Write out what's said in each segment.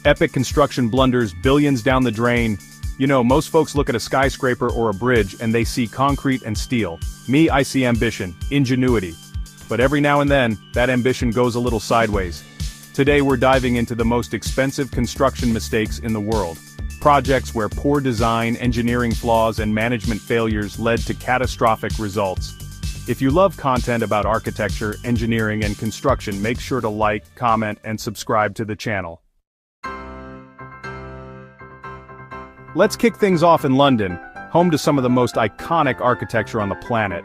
Epic construction blunders, billions down the drain. You know, most folks look at a skyscraper or a bridge and they see concrete and steel. Me, I see ambition, ingenuity. But every now and then, that ambition goes a little sideways. Today we're diving into the most expensive construction mistakes in the world. Projects where poor design, engineering flaws, and management failures led to catastrophic results. If you love content about architecture, engineering, and construction, make sure to like, comment, and subscribe to the channel. Let's kick things off in London, home to some of the most iconic architecture on the planet.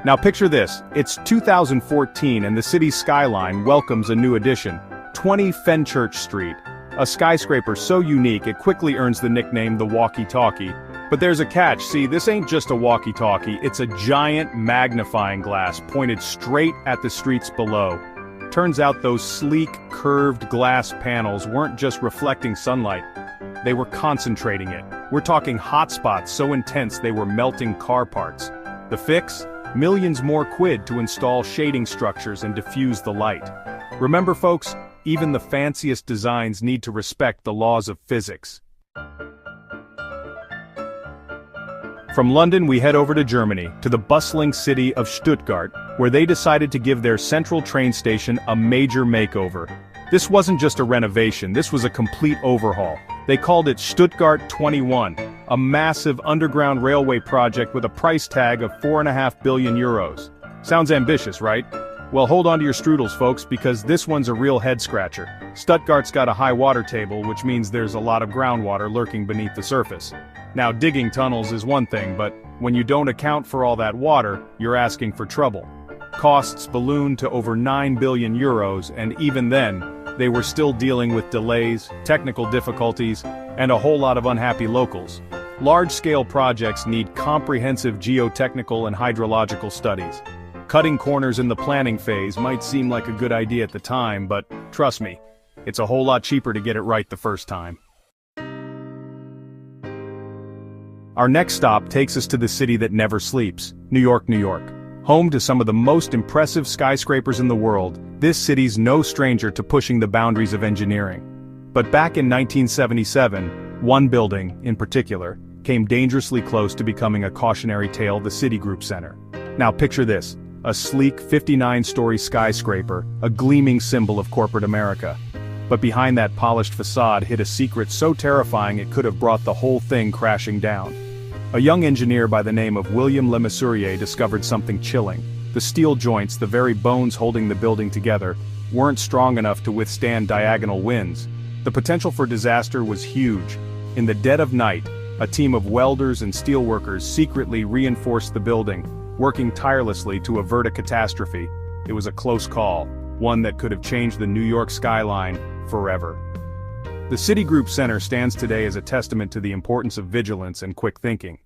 Now picture this, it's 2014 and the city's skyline welcomes a new addition, 20 Fenchurch Street, a skyscraper so unique it quickly earns the nickname the Walkie-Talkie. But there's a catch, see, this ain't just a walkie-talkie, it's a giant magnifying glass pointed straight at the streets below. Turns out those sleek, curved glass panels weren't just reflecting sunlight, they were concentrating it. We're talking hotspots so intense they were melting car parts. The fix? Millions more quid to install shading structures and diffuse the light. Remember folks, even the fanciest designs need to respect the laws of physics. From London we head over to Germany, to the bustling city of Stuttgart, where they decided to give their central train station a major makeover. This wasn't just a renovation, this was a complete overhaul. They called it Stuttgart 21, a massive underground railway project with a price tag of €4.5 billion. Sounds ambitious, right? Well, hold on to your strudels, folks, because this one's a real head-scratcher. Stuttgart's got a high water table, which means there's a lot of groundwater lurking beneath the surface. Now, digging tunnels is one thing, but when you don't account for all that water, you're asking for trouble. Costs ballooned to over €9 billion, and even then, they were still dealing with delays, technical difficulties, and a whole lot of unhappy locals. Large-scale projects need comprehensive geotechnical and hydrological studies. Cutting corners in the planning phase might seem like a good idea at the time, but trust me, it's a whole lot cheaper to get it right the first time. Our next stop takes us to the city that never sleeps, New York, New York. Home to some of the most impressive skyscrapers in the world, this city's no stranger to pushing the boundaries of engineering. But back in 1977, one building, in particular, came dangerously close to becoming a cautionary tale: the Citigroup Center. Now picture this, a sleek 59-story skyscraper, a gleaming symbol of corporate America. But behind that polished facade hid a secret so terrifying it could have brought the whole thing crashing down. A young engineer by the name of William Le Mesurier discovered something chilling. The steel joints, the very bones holding the building together, weren't strong enough to withstand diagonal winds. The potential for disaster was huge. In the dead of night, a team of welders and steelworkers secretly reinforced the building, working tirelessly to avert a catastrophe. It was a close call, one that could have changed the New York skyline forever. The Citigroup Center stands today as a testament to the importance of vigilance and quick thinking.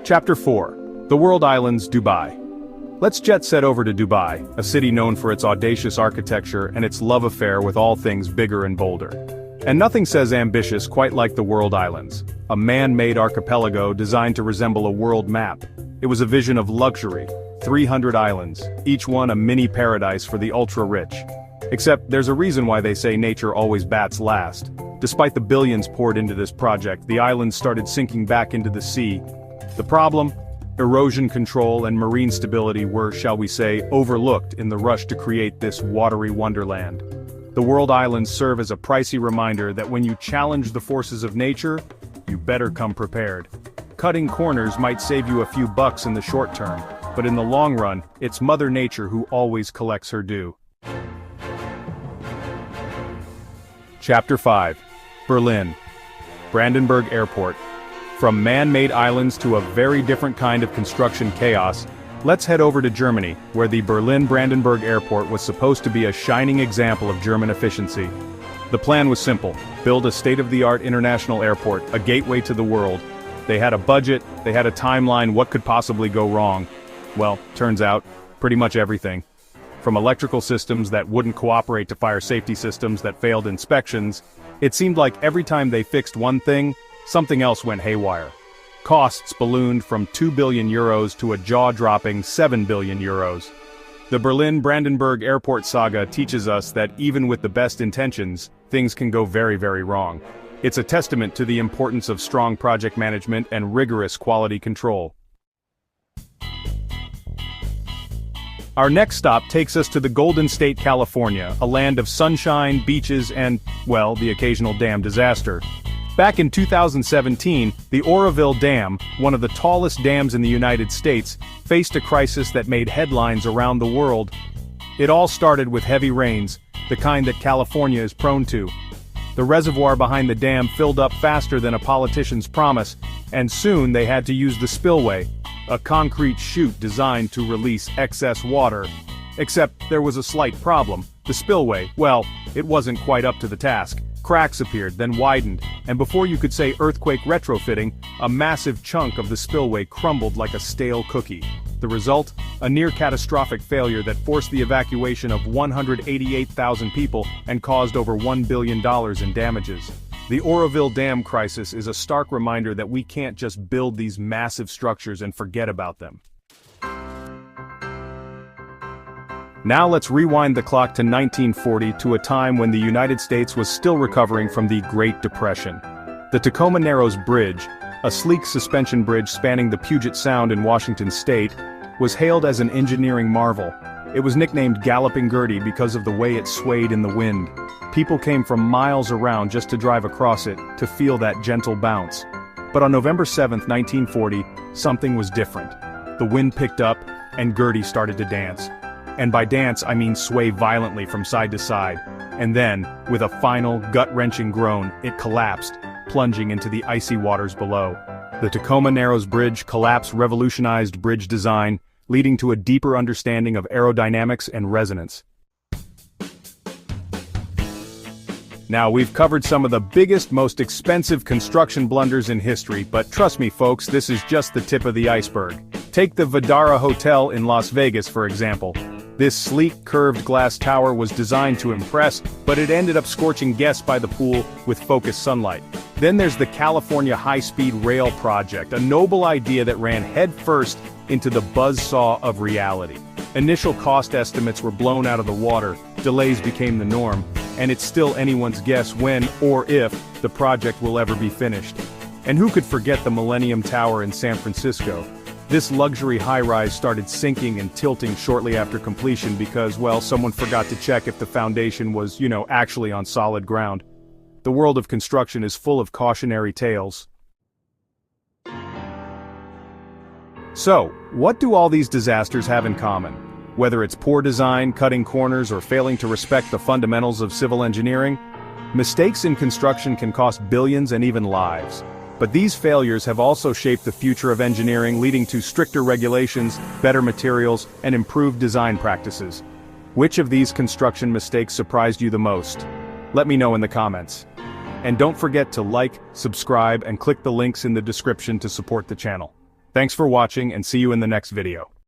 Chapter 4. The World Islands, Dubai. Let's jet set over to Dubai, a city known for its audacious architecture and its love affair with all things bigger and bolder. And nothing says ambitious quite like the World Islands, a man-made archipelago designed to resemble a world map. It was a vision of luxury, 300 islands, each one a mini paradise for the ultra-rich. Except there's a reason why they say nature always bats last. Despite the billions poured into this project, the islands started sinking back into the sea. The problem? Erosion control and marine stability were, shall we say, overlooked in the rush to create this watery wonderland. The World Islands serve as a pricey reminder that when you challenge the forces of nature, you better come prepared. Cutting corners might save you a few bucks in the short term, but in the long run, it's Mother Nature who always collects her due. Chapter 5. Berlin. Brandenburg Airport. From man-made islands to a very different kind of construction chaos, let's head over to Germany, where the Berlin-Brandenburg Airport was supposed to be a shining example of German efficiency. The plan was simple: build a state-of-the-art international airport, a gateway to the world. They had a budget, they had a timeline. What could possibly go wrong? Well, turns out, pretty much everything. From electrical systems that wouldn't cooperate to fire safety systems that failed inspections, it seemed like every time they fixed one thing, something else went haywire. Costs ballooned from €2 billion to a jaw-dropping €7 billion. The Berlin-Brandenburg airport saga teaches us that even with the best intentions, things can go very, very wrong. It's a testament to the importance of strong project management and rigorous quality control. Our next stop takes us to the Golden State, California, a land of sunshine, beaches, and, well, the occasional dam disaster. Back in 2017, the Oroville Dam, one of the tallest dams in the United States, faced a crisis that made headlines around the world. It all started with heavy rains, the kind that California is prone to. The reservoir behind the dam filled up faster than a politician's promise, and soon they had to use the spillway, a concrete chute designed to release excess water. Except there was a slight problem. The spillway, well, it wasn't quite up to the task. Cracks appeared, then widened, and before you could say earthquake retrofitting, a massive chunk of the spillway crumbled like a stale cookie. The result? A near-catastrophic failure that forced the evacuation of 188,000 people and caused over $1 billion in damages. The Oroville Dam crisis is a stark reminder that we can't just build these massive structures and forget about them. Now let's rewind the clock to 1940, to a time when the United States was still recovering from the Great Depression. The Tacoma Narrows Bridge, a sleek suspension bridge spanning the Puget Sound in Washington state, was hailed as an engineering marvel. It was nicknamed Galloping Gertie because of the way it swayed in the wind. People came from miles around just to drive across it, to feel that gentle bounce. But on November 7, 1940, something was different. The wind picked up, and Gertie started to dance. And by dance I mean sway violently from side to side. And then, with a final, gut-wrenching groan, it collapsed, plunging into the icy waters below. The Tacoma Narrows Bridge collapse revolutionized bridge design, leading to a deeper understanding of aerodynamics and resonance. Now, we've covered some of the biggest, most expensive construction blunders in history, but trust me folks, this is just the tip of the iceberg. Take the Vdara Hotel in Las Vegas, for example. This sleek, curved glass tower was designed to impress, but it ended up scorching guests by the pool with focused sunlight. Then there's the California High-Speed Rail Project, a noble idea that ran headfirst into the buzzsaw of reality. Initial cost estimates were blown out of the water, delays became the norm, and it's still anyone's guess when, or if, the project will ever be finished. And who could forget the Millennium Tower in San Francisco? This luxury high-rise started sinking and tilting shortly after completion because, well, someone forgot to check if the foundation was, actually on solid ground. The world of construction is full of cautionary tales. So, what do all these disasters have in common? Whether it's poor design, cutting corners, or failing to respect the fundamentals of civil engineering, mistakes in construction can cost billions and even lives. But these failures have also shaped the future of engineering, leading to stricter regulations, better materials, and improved design practices. Which of these construction mistakes surprised you the most? Let me know in the comments. And don't forget to like, subscribe, and click the links in the description to support the channel. Thanks for watching, and see you in the next video.